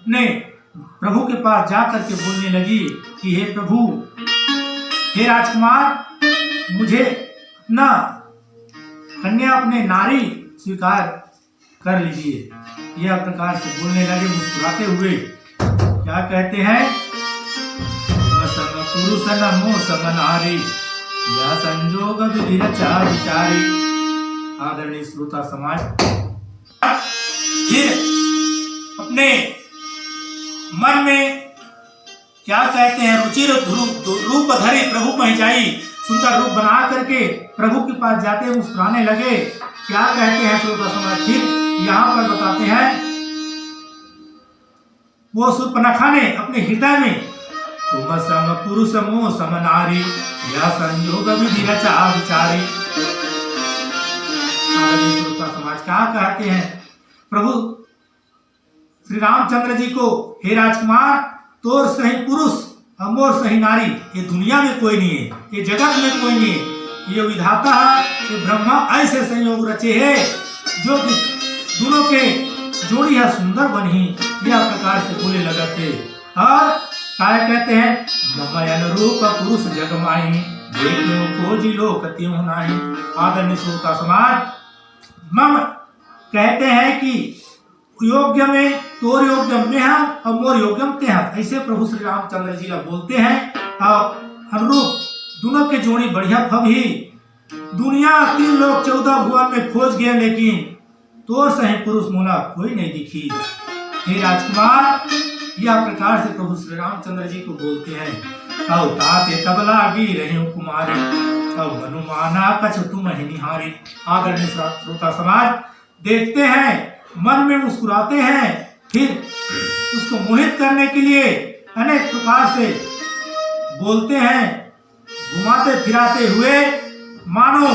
ने प्रभु के पास जाकर के बोलने लगी कि हे प्रभु, हे राजकुमार, मुझे अपना कन्या, अपने नारी स्वीकार कर लीजिए। यह प्रकार से बोलने लगे मुस्कुराते हुए। क्या कहते हैं? पुरुष नमो सम नारी, यह संजोग विधि रचा विचारी। आदरणीय श्रोता समाज, फिर अपने मन में क्या कहते हैं, रुचिर रूप धरे प्रभु महि जाई, सुंदर रूप बना करके प्रभु के पास जाते मुस्कुराने लगे। क्या कहते हैं श्रोता समाज? फिर यहाँ पर बताते हैं, वो शूर्पणखा ने अपने हृदय में तुम सम पुरुष मोह सम नारी, यह संयोग विधि रचा विचारी। श्रोता समाज, क्या कहते हैं प्रभु श्री रामचंद्र जी को? हे राजकुमार, तोर सही पुरुष और मोर सही नारी, ये दुनिया में कोई नहीं है, ये जगत में कोई नहीं है। ये विधाता है, ये ब्रह्मा ऐसे संयोग रचे है जो कि दोनों के जोड़ी है सुंदर बनी। यह प्रकार से बोले लगे थे। और क्या कहते हैं? ममयन रूप पुरुष जगमाई, देखो खोजी लोक त्यों नाही। आदरणीय श्रोता समाज, मम कहते हैं कि योग्य में तोर योग्यम में हम और मोर योग्यम ते हम, ऐसे प्रभु श्री रामचंद्र जी बोलते हैं। और अनुरूप दोनों के जोड़ी बढ़िया फब ही। दुनिया 3 लोग 14 भुवन में खोज गए, लेकिन तोर सही पुरुष मोला कोई नहीं दिखी। हे राजकुमार, यह प्रकार से प्रभु श्री रामचंद्र जी को बोलते हैं। ताते तबला गी रहे कुमारी, मनुमाना कछ तुम ही निहारी। आदरणीय श्रोता समाज, देखते हैं, मन में मुस्कुराते हैं, फिर उसको मोहित करने के लिए अनेक प्रकार से बोलते हैं, घुमाते फिराते हुए मानो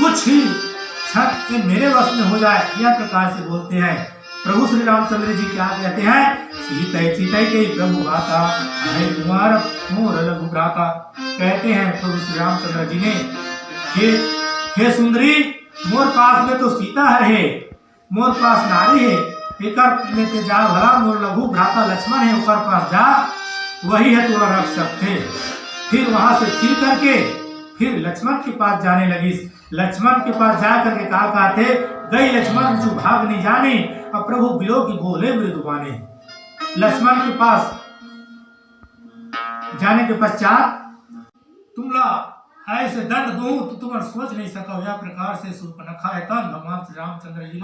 कुछ ही क्षण मेरे वश में हो जाए, यह प्रकार से बोलते हैं। प्रभु श्री रामचंद्र जी क्या कहते हैं? सीतै सीतै के प्रभु आता, हे कुमार मोर लघु भ्राता। कहते हैं प्रभु श्री रामचंद्र जी ने, हे सुंदरी, मोर पास में तो सीता है, मोर पास नारी है, एकर लेते जा भला, मोर लघु भ्राता लक्ष्मण है, ओकर पास जा, वही है तोरा रक्षक थे। फिर वहां से फिर करके फिर लक्ष्मण के पास जाने लगी। लक्ष्मण के पास जा करके कहा थे, गई लक्ष्मण जो भाग नहीं जाने, अब प्रभु बिलो की बोले मृदुबाने। लक्ष्मण के पास जाने के पश्चात तुमला ऐसे दंड दूं तो तुम सोच नहीं सको। यह प्रकार से शूर्पणखा भगवान श्री रामचंद्र जी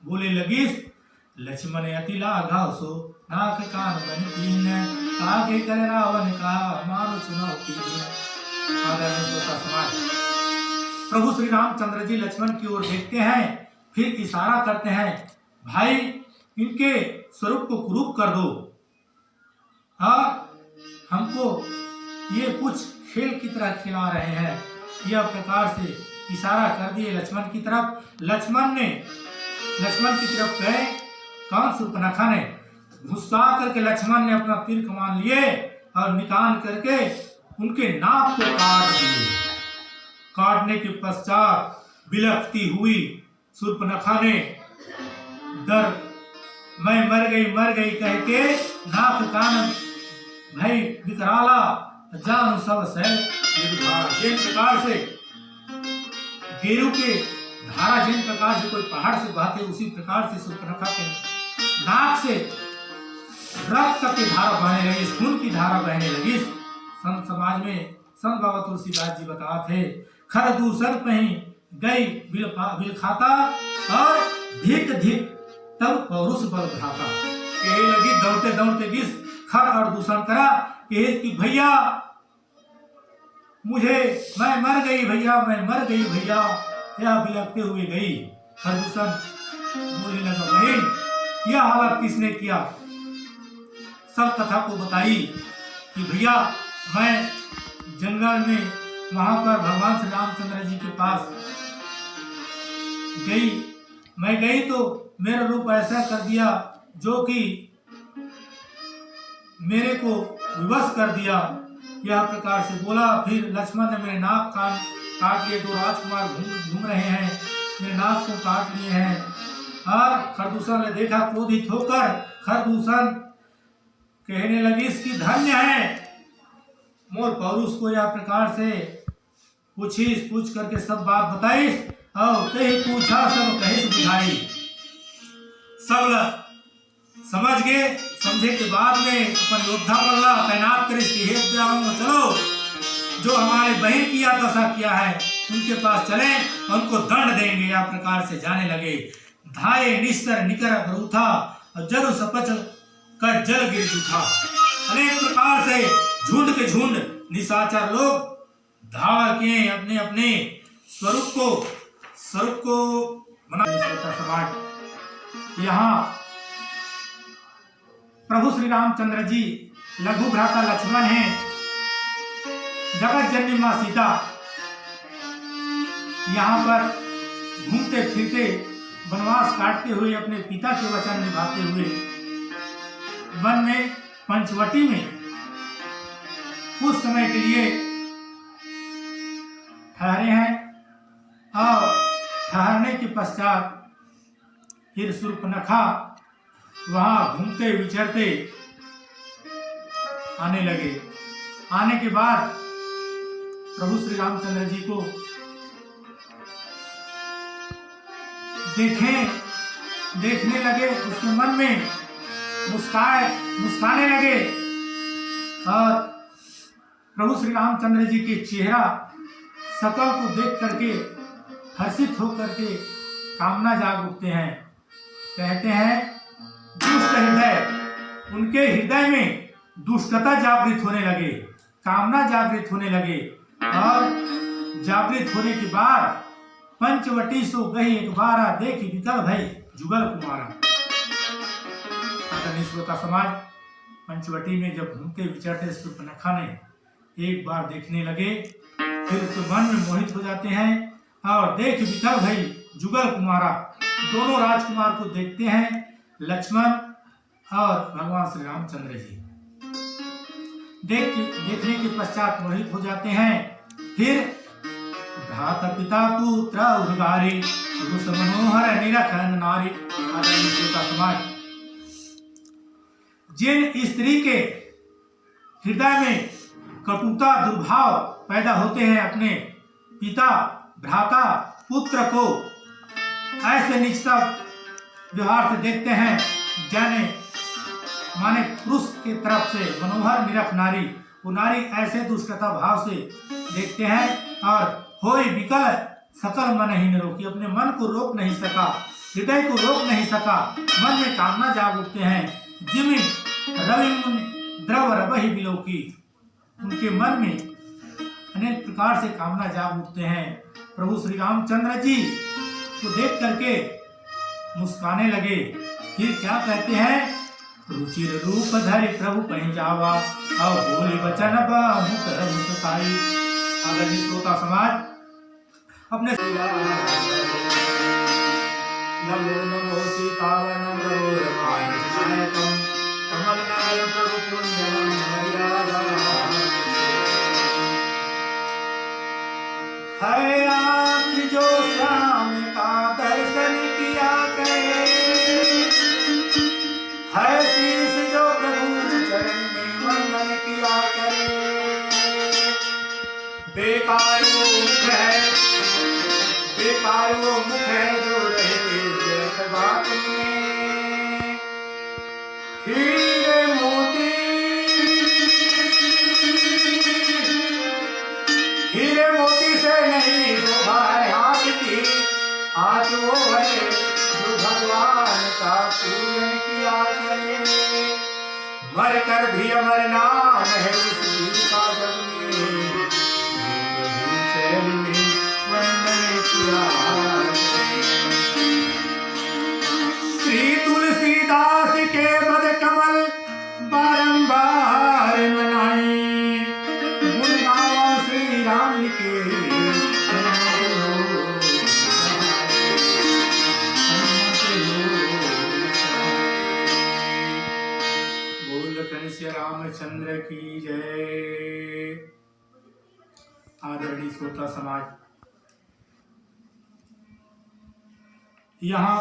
बोले लगी। लक्ष्मण अति लाघा सो नाक कान बन कीन, आगे कर रावण का मानो चुनाव कीन। प्रभु श्री रामचंद्र जी लक्ष्मण की ओर देखते हैं, फिर इशारा करते हैं, भाई इनके स्वरूप को कुरूप कर दो। हमको ये कुछ खेल की तरह खिला रहे हैं। यह प्रकार से इशारा कर दिए लक्ष्मण की तरफ। लक्ष्मण की तरफ गए। कौन? शूर्पणखा ने गुस्सा करके लक्ष्मण ने अपना तीर कमान लिए और निकाल करके उनके नाक को काट दिए। काटने के पश्चात बिलखती हुई शूर्पणखा ने डर मैं मर गई कह के नाक कान भई विकराला जान सब सैल। जिन प्रकार से गेरू के धारा जिन प्रकार से कोई पहाड़ से बहते, उसी प्रकार से शूर्पणखा के नाक से रक्त की धारा बहने लगी, खून की धारा बहने लगी। संत समाज में संत बाबा तुलसीदास जी बताते थे, खर दूसर पही गई बिल खाता और धिक धिक तब पौरुष बल घाता। कहे लगी दौड़ते दौड़ते गिस खर और दूषण करा कि भैया मैं मर गई भैया, यह बिलखते हुए गई। खरदूषण बोलने लगा, बहन यह हालत किसने किया? सब कथा को बताई कि भैया मैं जंगल में वहां पर भगवान श्री रामचंद्र जी के पास गई। मैं गई तो मेरा रूप ऐसा कर दिया जो कि मेरे को विवश कर दिया। यह प्रकार से बोला। फिर लक्ष्मण ने मेरे नाक कान काट लिए। 2 राजकुमार घूम रहे हैं, मेरे नाक को काट लिए हैं। और खरदूषण ने देखा, क्रोधित होकर खरदूषण कहने लगी इसकी धन्य है। मोर पौरुष को यह प्रकार से पूछ करके सब बात बताई और कहीं पूछा सब कहीं से बुझाई। सब समझ गए, समझे के बाद में अपन योद्धा बल्ला तैनात कर इसकी हेत चलो जो हमारे बहन किया दशा किया है उनके पास चले और उनको दंड देंगे। या प्रकार से जाने लगे। धाये निस्तर निकर बरूथा और जरु सपच का जल गिर उठा। अनेक प्रकार से झुंड के झुंड निशाचर लोग धावा किए अपने अपने स्वरूप को मना समाज। यहाँ प्रभु श्री रामचंद्र जी लघु भ्राता लक्ष्मण हैं, जगत जननी मां सीता यहाँ पर घूमते फिरते वनवास काटते हुए अपने पिता के वचन निभाते हुए वन में पंचवटी में कुछ समय के लिए ठहरे हैं और ठहरने के पश्चात फिर शूर्पणखा वहां घूमते विचरते आने लगे। आने के बाद प्रभु श्री रामचंद्र जी को देखने लगे, उसके मन में मुस्काने लगे और प्रभु श्री रामचंद्र जी के चेहरा शकल को देख करके हर्षित होकर के कामना जाग उठते हैं। कहते हैं दुष्ट हृदय, उनके हृदय में दुष्टता जागृत होने लगे, कामना जागृत होने लगे और जागृत होने के बाद पंचवटी सो गई एक बार देखी विकल भई जुगल कुमारा। आदरणीय श्रोता समाज, पंचवटी में जब घूमते विचरते शूर्पणखा ने एक बार देखने लगे, फिर उसके मन में मोहित हो जाते हैं और देख विकल भई जुगल कुमारा। दोनों राजकुमार को देखते हैं, लक्ष्मण और भगवान श्री रामचंद्र जी देखने के पश्चात मोहित हो जाते हैं। फिर भ्राता पिता पुत्र उद्गारी रुस मनोहर निरखन नारी। आदरणीय श्रोता समाज, जिन स्त्री के हृदय में कटुता दुर्भाव पैदा होते हैं, अपने पिता भ्राता पुत्र को ऐसे निष्ठा व्यवहार से देखते हैं, जाने माने पुरुष के तरफ से मनोहर निरख नारी, वो नारी ऐसे दुष्टता भाव से देखते हैं और होई विकल सकल मन ही न रोकी, अपने मन को रोक नहीं सका, हृदय को रोक नहीं सका, मन में कामना जाग उठते हैं। जिमि रवि द्रव रवहि बिलोकी, उनके मन में अनेक प्रकार से कामना जाग उठते हैं। प्रभु श्री रामचंद्र जी को देख करके मुस्काने लगे। फिर क्या कहते हैं, रुचिर रूप धरि प्रभु पहि जावा और बोले वचन मुख मुस्काई। आदरणीय श्रोता समाज, अपने नमो नमो सीताय नमो रमायकम कमल नयन प्रभु पुण्यम मर्यादा। है आँख जो श्याम का दर्शन किया करे, है शीश जो प्रभु चरण में वंदन किया करे। बेकार वो मुख है, बेकार वो मुख है जो रहे व्यर्थ बात में। हीरे मोती, हीरे मोती से नहीं शोभा है हाथ की, हाथ वो है जो भगवान का पूजन किया करे। मर कर भी अमर नाम है उस वीर का जग में, चरण में वंदन किया। श्री तुलसीदास के पद कमल बारंबार मनाए, गुण गावा श्री राम के श्री रामचंद्र की जय। आदरणीय श्रोता समाज, यहाँ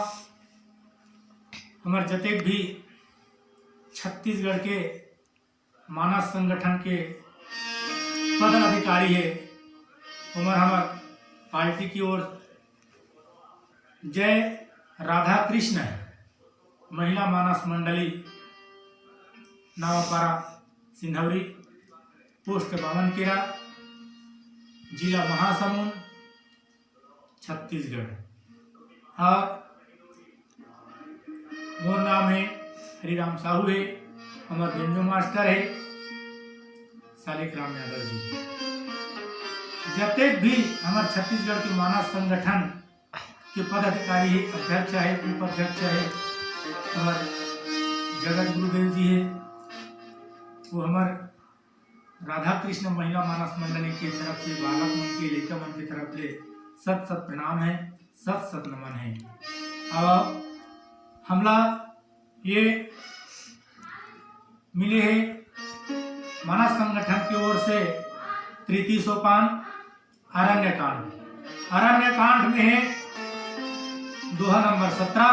हमारे जतेक भी छत्तीसगढ़ के मानस संगठन के पदाधिकारी है उमर हमर पार्टी की ओर जय राधा कृष्ण महिला मानस मंडली नावापारा सिंधवरी पोस्ट बावनकेरा जिला महासमुंद छत्तीसगढ़। और मोर नाम है हरिराम साहू है, हमार बेंजो मास्टर है शालिग्राम यादव जी। जतेक भी हमारे छत्तीसगढ़ के मानस संगठन के पदाधिकारी है, अध्यक्ष है, उपाध्यक्ष है, हमारे जगत गुरुदेव जी है, वो हमारे राधा कृष्ण महिला मानस मंडली की तरफ से बालक मन के लड़का मन की तरफ से सत सत प्रणाम है, सत सत नमन है। अब हमला ये मिले है मानस संगठन की ओर से तृतीय सोपान अरण्य कांड में है दोहा नंबर 17